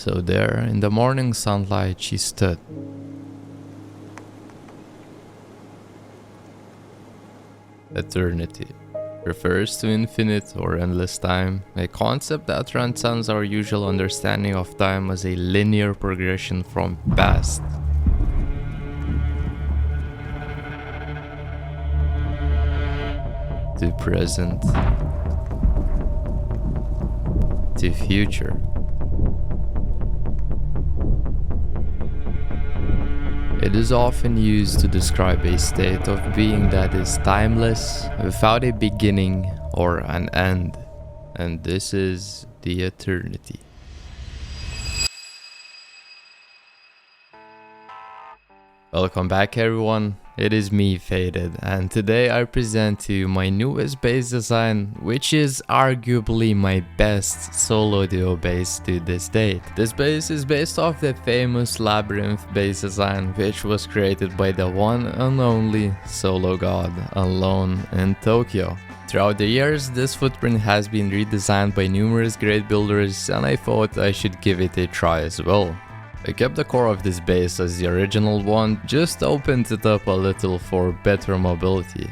So there, in the morning sunlight, she stood. Eternity refers to infinite or endless time, a concept that transcends our usual understanding of time as a linear progression from past to present to future. It is often used to describe a state of being that is timeless, without a beginning or an end, and this is the eternity. Welcome back everyone, it is me Faded, and today I present to you my newest base design, which is arguably my best solo duo base to this date. This base is based off the famous Labyrinth base design, which was created by the one and only solo god alone in Tokyo. Throughout the years, this footprint has been redesigned by numerous great builders, and I thought I should give it a try as well. I kept the core of this base as the original one, just opened it up a little for better mobility.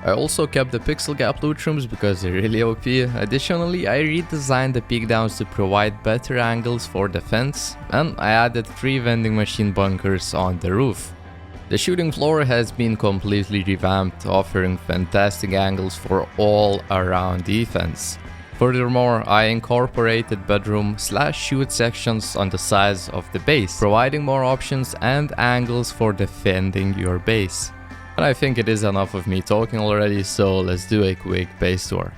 I also kept the pixel gap loot rooms because they're really OP. Additionally, I redesigned the peek downs to provide better angles for defense, and I added 3 vending machine bunkers on the roof. The shooting floor has been completely revamped, offering fantastic angles for all around defense. Furthermore, I incorporated bedroom/shoot sections on the sides of the base, providing more options and angles for defending your base. And I think it is enough of me talking already, so let's do a quick base tour.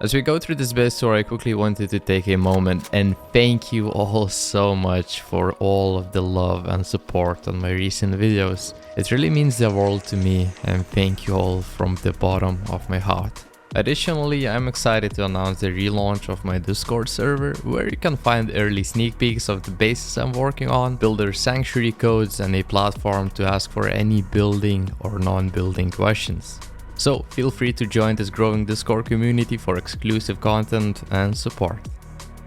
As we go through this base tour, I quickly wanted to take a moment and thank you all so much for all of the love and support on my recent videos. It really means the world to me, and thank you all from the bottom of my heart. Additionally, I'm excited to announce the relaunch of my Discord server, where you can find early sneak peeks of the bases I'm working on, builder sanctuary codes, and a platform to ask for any building or non-building questions. So feel free to join this growing Discord community for exclusive content and support.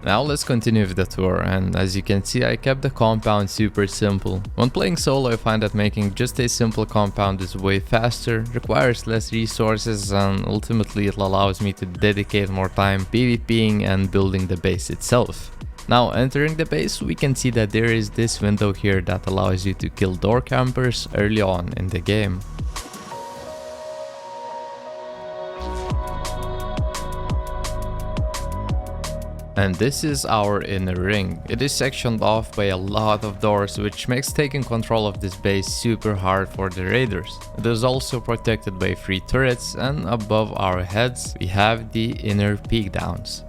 Now let's continue with the tour, and as you can see, I kept the compound super simple. When playing solo, I find that making just a simple compound is way faster, requires less resources, and ultimately it allows me to dedicate more time PvPing and building the base itself. Now entering the base, we can see that there is this window here that allows you to kill door campers early on in the game. And this is our inner ring. It is sectioned off by a lot of doors, which makes taking control of this base super hard for the raiders. It is also protected by 3 turrets, and above our heads we have the inner peek downs.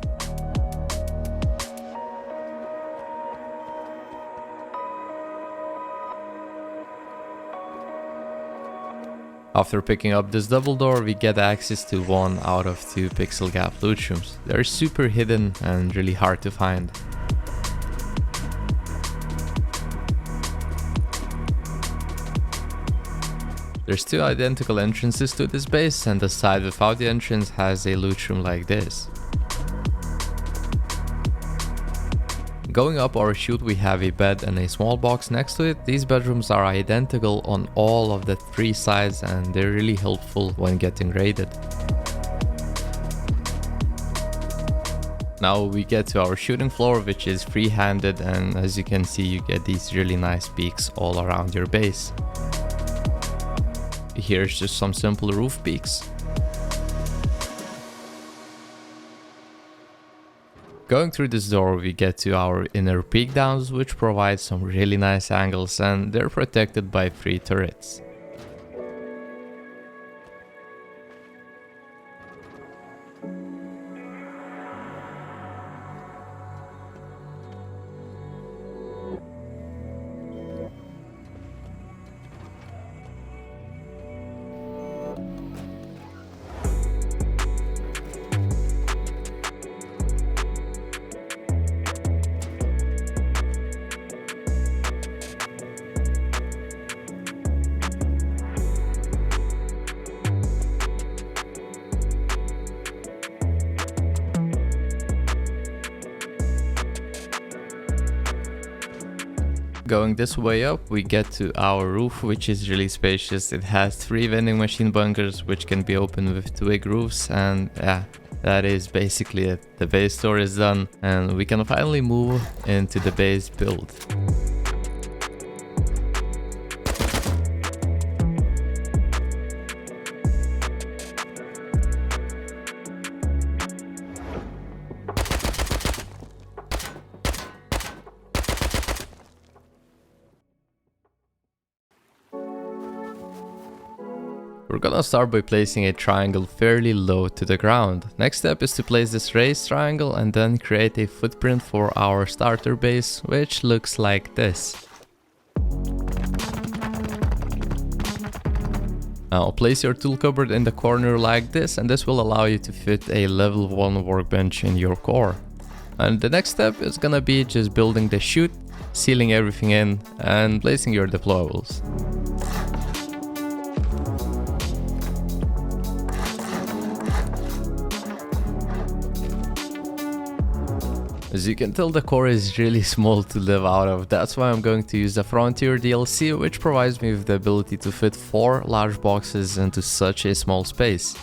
After picking up this double door, we get access to 1 out of 2 pixel gap loot rooms. They're super hidden and really hard to find. There's 2 identical entrances to this base, and the side without the entrance has a loot room like this. Going up our chute, we have a bed and a small box next to it. These bedrooms are identical on all of the 3 sides, and they're really helpful when getting raided. Now we get to our shooting floor, which is free-handed, and as you can see, you get these really nice peaks all around your base. Here's just some simple roof peaks. Going through this door, we get to our inner peek downs, which provide some really nice angles, and they're protected by 3 turrets. going this way up, we get to our roof, which is really spacious. It has 3 vending machine bunkers, which can be opened with twig roofs, and yeah, that is basically it. The base tour is done, and we can finally move into the base build. We're gonna start by placing a triangle fairly low to the ground. Next step is to place this raised triangle and then create a footprint for our starter base, which looks like this. Now place your tool cupboard in the corner like this, and this will allow you to fit a level 1 workbench in your core. And the next step is gonna be just building the chute, sealing everything in, and placing your deployables. As you can tell, the core is really small to live out of. That's why I'm going to use the Frontier DLC, which provides me with the ability to fit 4 large boxes into such a small space.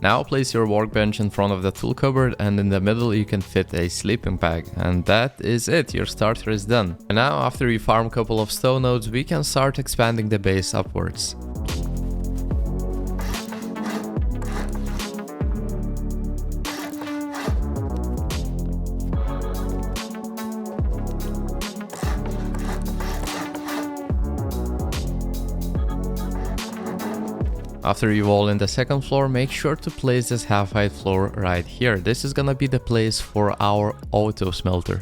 Now place your workbench in front of the tool cupboard, and in the middle you can fit a sleeping bag. And that is it, your starter is done. And now after we farm a couple of stone nodes, we can start expanding the base upwards. After you wall in the second floor, make sure to place this half-height floor right here. This is gonna be the place for our auto smelter.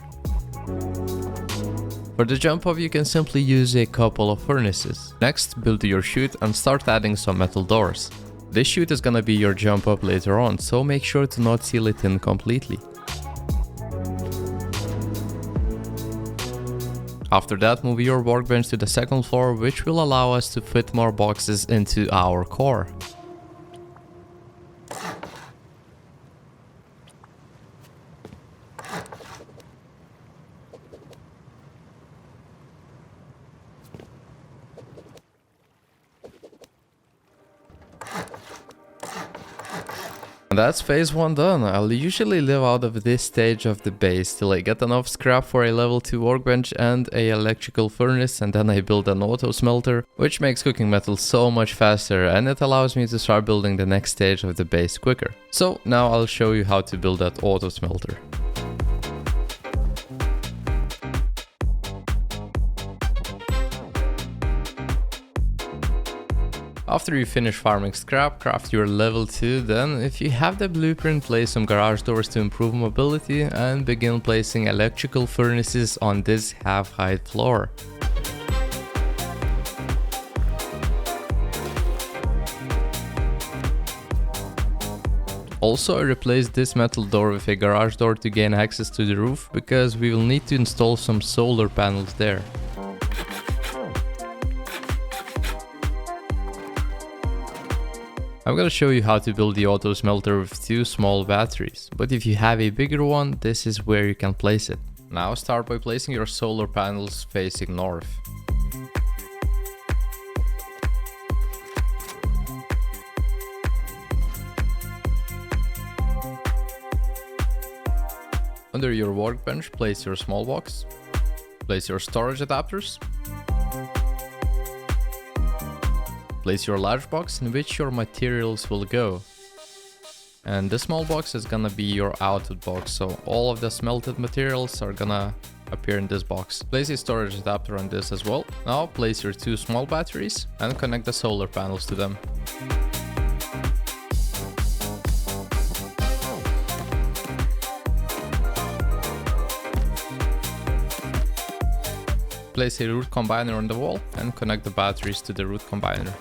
For the jump up, you can simply use a couple of furnaces. Next, build your chute and start adding some metal doors. This chute is gonna be your jump up later on, so make sure to not seal it in completely. After that, move your workbench to the second floor, which will allow us to fit more boxes into our core. That's phase 1 done. I'll usually live out of this stage of the base till I get enough scrap for a level 2 workbench and a electrical furnace, and then I build an auto smelter, which makes cooking metal so much faster, and it allows me to start building the next stage of the base quicker. So now I'll show you how to build that auto smelter. After you finish farming scrap, craft your level 2, then if you have the blueprint, place some garage doors to improve mobility and begin placing electrical furnaces on this half-height floor. Also, I replaced this metal door with a garage door to gain access to the roof, because we will need to install some solar panels there. I'm gonna show you how to build the auto smelter with 2 small batteries, but if you have a bigger one, this is where you can place it. Now start by placing your solar panels facing north. Under your workbench, place your small box, place your storage adapters, place your large box in which your materials will go. And the small box is gonna be your output box, so all of the smelted materials are gonna appear in this box. Place a storage adapter on this as well. Now place your 2 small batteries and connect the solar panels to them. Place a root combiner on the wall and connect the batteries to the root combiner.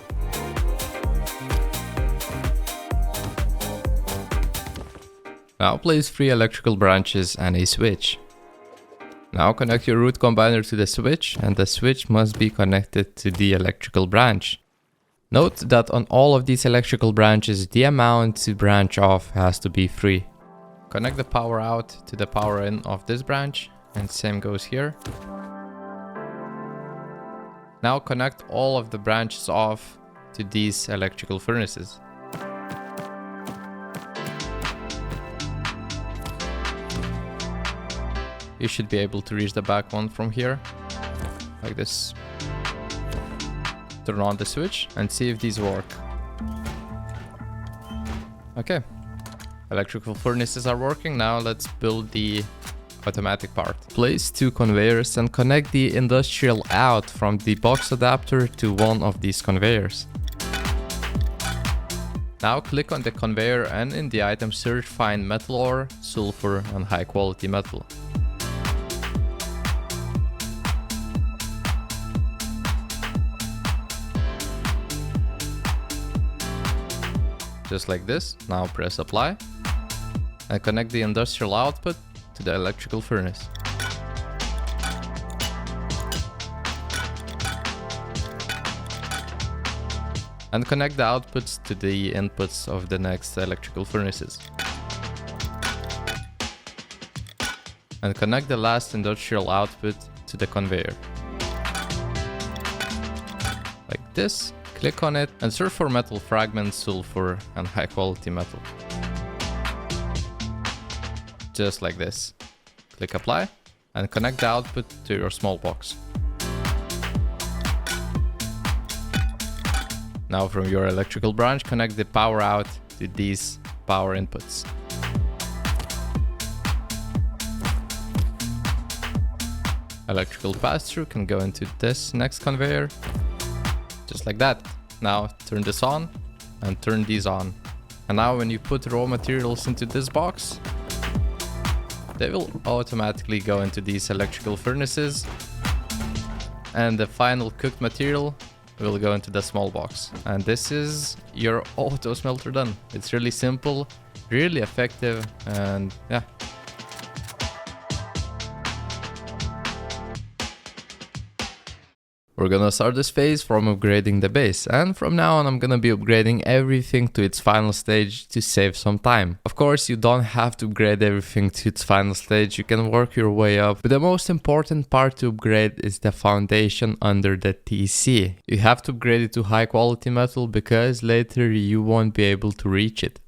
Now place 3 electrical branches and a switch. Now connect your root combiner to the switch, and the switch must be connected to the electrical branch. Note that on all of these electrical branches, the amount to branch off has to be 3. Connect the power out to the power in of this branch, and same goes here. Now connect all of the branches off to these electrical furnaces. You should be able to reach the back one from here, like this. Turn on the switch and see if these work. Okay, electrical furnaces are working. Now let's build the automatic part. Place 2 conveyors and connect the industrial out from the box adapter to one of these conveyors. Now click on the conveyor and in the item search find metal ore, sulfur and high quality metal. Just like this. Now press apply and connect the industrial output to the electrical furnace. And connect the outputs to the inputs of the next electrical furnaces. And connect the last industrial output to the conveyor. Like this. Click on it and search for metal fragments, sulfur and high quality metal. Just like this. Click apply and connect the output to your small box. Now from your electrical branch, connect the power out to these power inputs. Electrical pass-through can go into this next conveyor. Just like that. Now turn this on and turn these on. And now when you put raw materials into this box, they will automatically go into these electrical furnaces. And the final cooked material will go into the small box. And this is your auto smelter done. It's really simple, really effective, and yeah. We're gonna start this phase from upgrading the base, and from now on I'm gonna be upgrading everything to its final stage to save some time. Of course, you don't have to upgrade everything to its final stage, you can work your way up, but the most important part to upgrade is the foundation under the TC. You have to upgrade it to high quality metal because later you won't be able to reach it.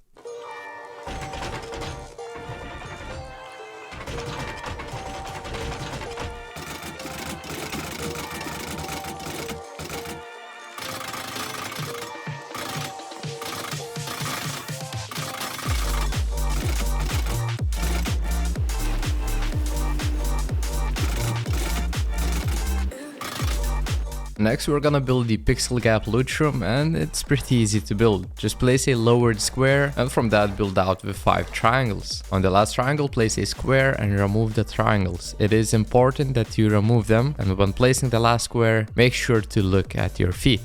Next we're gonna build the pixel gap loot room, and it's pretty easy to build. Just place a lowered square and from that build out with 5 triangles. On the last triangle place a square and remove the triangles. It is important that you remove them, and when placing the last square make sure to look at your feet.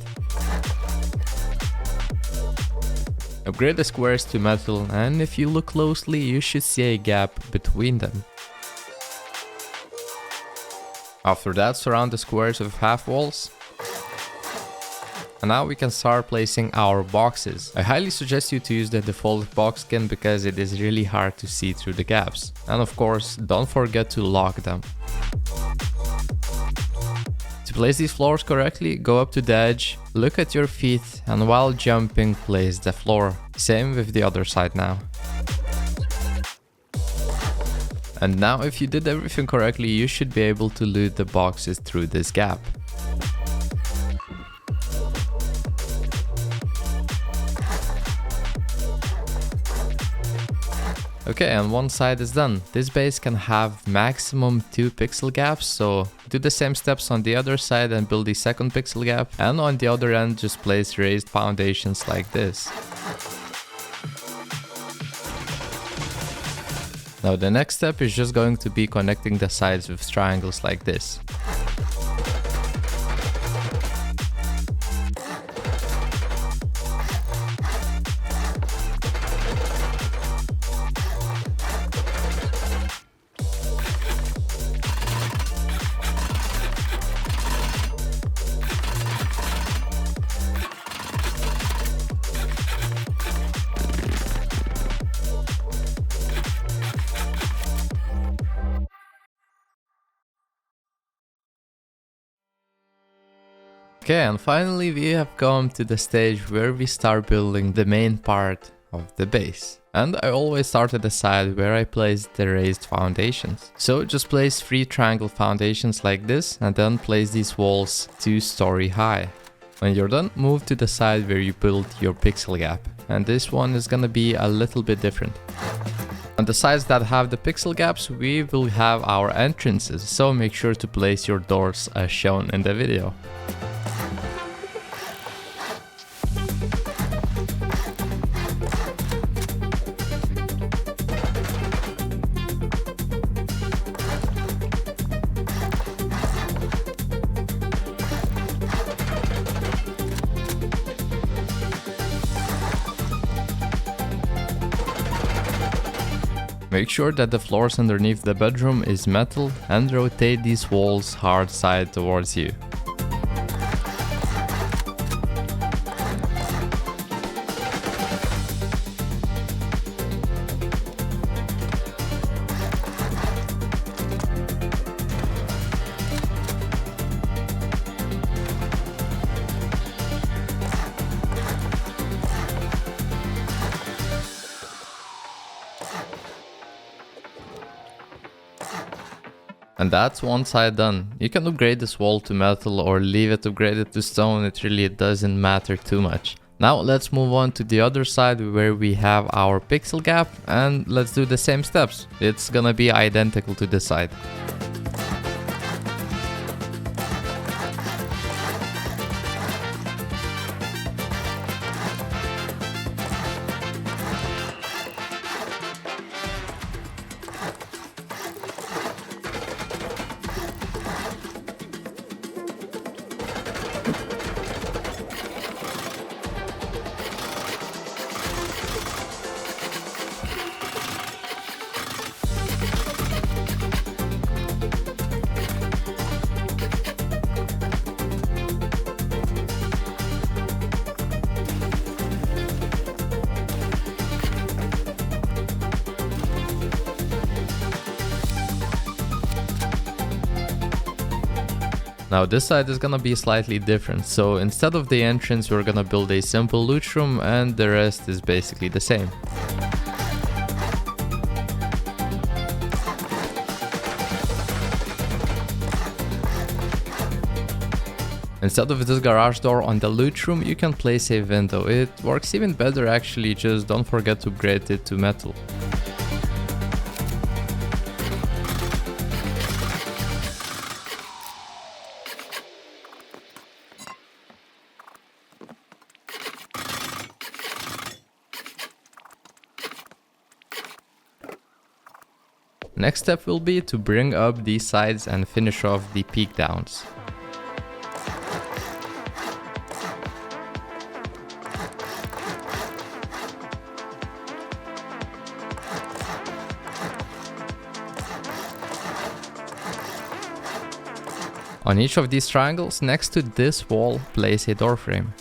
Upgrade the squares to metal, and if you look closely you should see a gap between them. After that surround the squares with half walls. And now we can start placing our boxes. I highly suggest you to use the default box skin because it is really hard to see through the gaps. And of course, don't forget to lock them. To place these floors correctly, go up to the edge, look at your feet, and while jumping, place the floor. Same with the other side now. And now if you did everything correctly, you should be able to loot the boxes through this gap. Okay, and one side is done. This base can have maximum 2 pixel gaps, so do the same steps on the other side and build the second pixel gap, and on the other end just place raised foundations like this. Now the next step is just going to be connecting the sides with triangles like this. Okay, and finally we have come to the stage where we start building the main part of the base. And I always start at the side where I place the raised foundations. So just place 3 triangle foundations like this and then place these walls 2-story high. When you're done, move to the side where you build your pixel gap. And this one is gonna be a little bit different. On the sides that have the pixel gaps, we will have our entrances, so make sure to place your doors as shown in the video. Make sure that the floors underneath the bedroom is metal and rotate these walls hard side towards you. And that's one side done. You can upgrade this wall to metal or leave it upgraded to stone, it really doesn't matter too much. Now let's move on to the other side where we have our pixel gap, and let's do the same steps. It's gonna be identical to this side. Now this side is gonna be slightly different, so instead of the entrance we're gonna build a simple loot room and the rest is basically the same. Instead of this garage door on the loot room, you can place a window. It works even better actually, just don't forget to upgrade it to metal. Next step will be to bring up these sides and finish off the peak downs. On each of these triangles next to this wall, place a door frame.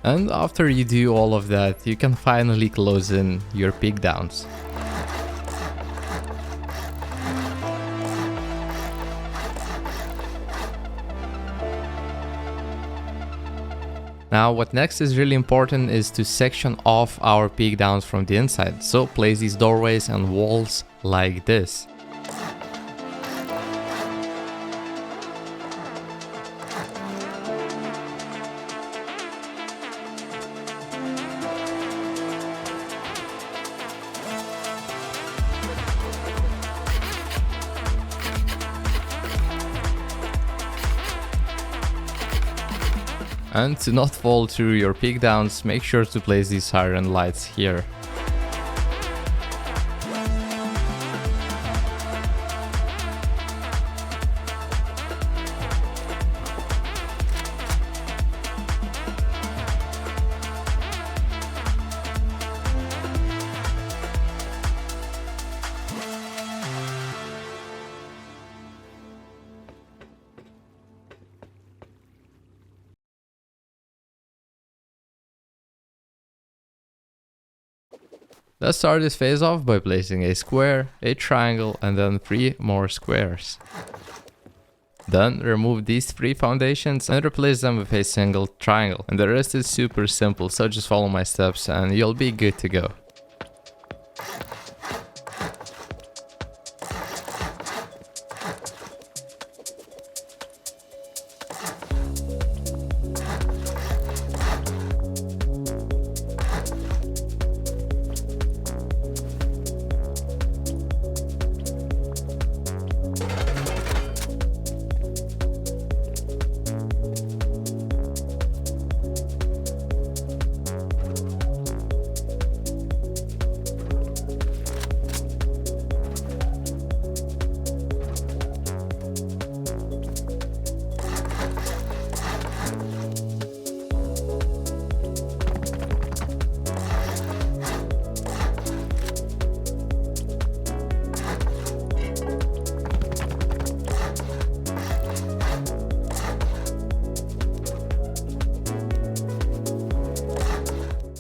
And after you do all of that, you can finally close in your peak downs. Now what next is really important is to section off our peak downs from the inside. So place these doorways and walls like this. And to not fall through your peak downs, make sure to place these siren lights here. Let's start this phase off by placing a square, a triangle, and then 3 more squares. Then remove these 3 foundations and replace them with a single triangle. And the rest is super simple, so just follow my steps and you'll be good to go.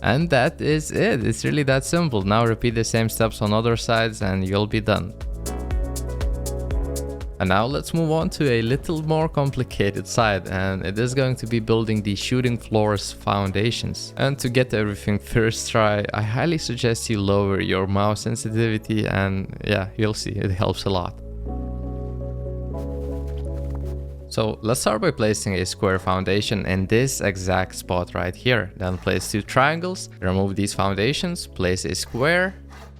And that is it. It's really that simple. Now repeat the same steps on other sides and you'll be done. And now let's move on to a little more complicated side, and it is going to be building the shooting floor's foundations. And to get everything first try, I highly suggest you lower your mouse sensitivity, and yeah, you'll see, it helps a lot. So let's start by placing a square foundation in this exact spot right here. Then place 2 triangles, remove these foundations, place a square,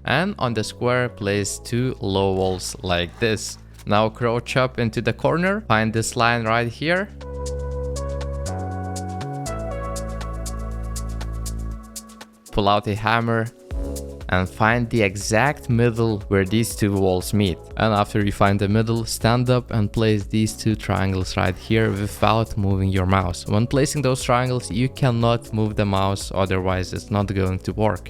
and on the square place 2 low walls like this. Now crouch up into the corner, find this line right here. Pull out a hammer and find the exact middle where these 2 walls meet. And after you find the middle, stand up and place these 2 triangles right here without moving your mouse. When placing those triangles, you cannot move the mouse, otherwise it's not going to work.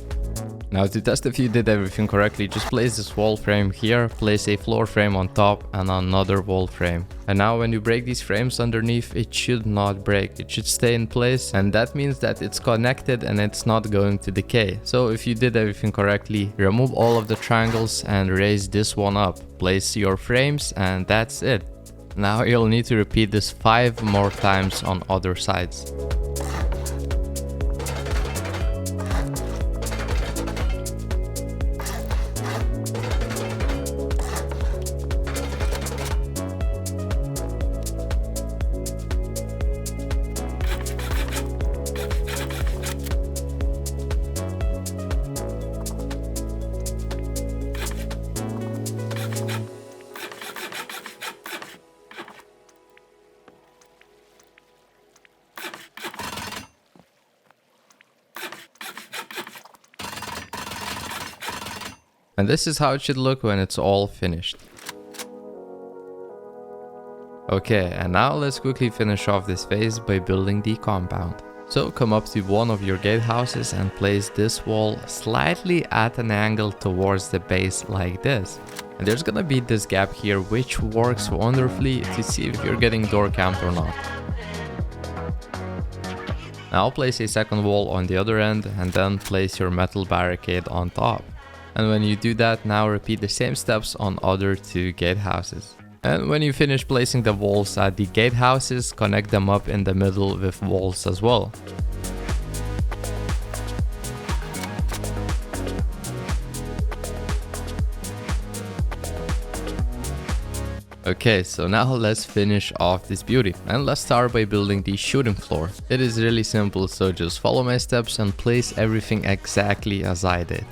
Now to test if you did everything correctly, just place this wall frame here, place a floor frame on top and another wall frame. And now when you break these frames underneath, it should not break, it should stay in place, and that means that it's connected and it's not going to decay. So if you did everything correctly, remove all of the triangles and raise this one up. Place your frames and that's it. Now you'll need to repeat this 5 more times on other sides. And this is how it should look when it's all finished. Okay, and now let's quickly finish off this phase by building the compound. So come up to one of your gatehouses and place this wall slightly at an angle towards the base like this. And there's gonna be this gap here which works wonderfully to see if you're getting door camped or not. Now place a second wall on the other end and then place your metal barricade on top. And when you do that, now repeat the same steps on other 2 gatehouses. And when you finish placing the walls at the gatehouses, connect them up in the middle with walls as well. Okay, so now let's finish off this beauty, and let's start by building the shooting floor. It is really simple, so just follow my steps and place everything exactly as I did.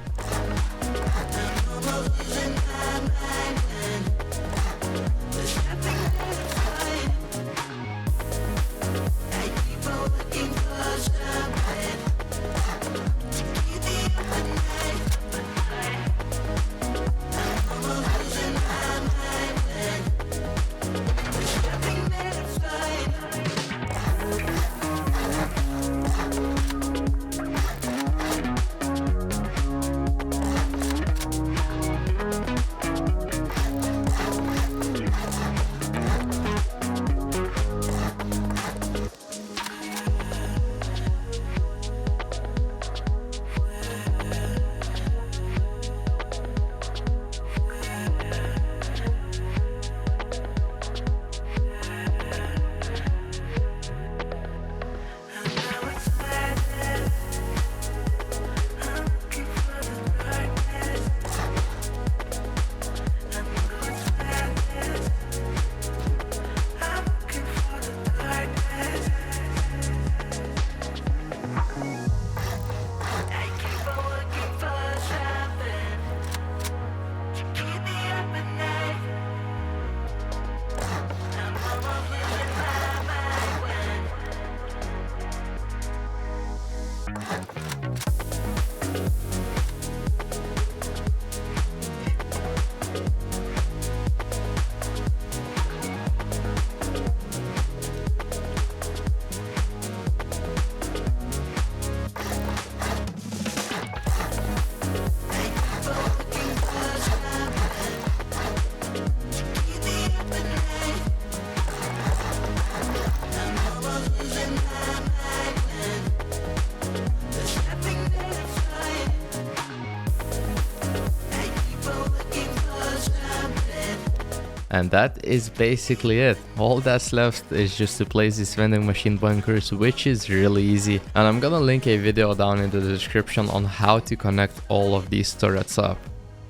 And that is basically it. All that's left is just to place these vending machine bunkers, which is really easy. And I'm gonna link a video down in the description on how to connect all of these turrets up.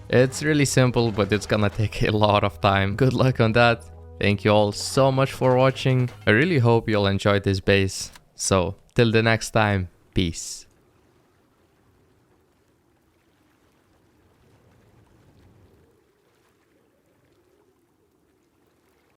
It's really simple, but it's gonna take a lot of time. Good luck on that. Thank you all so much for watching. I really hope you'll enjoy this base. So, till the next time, peace.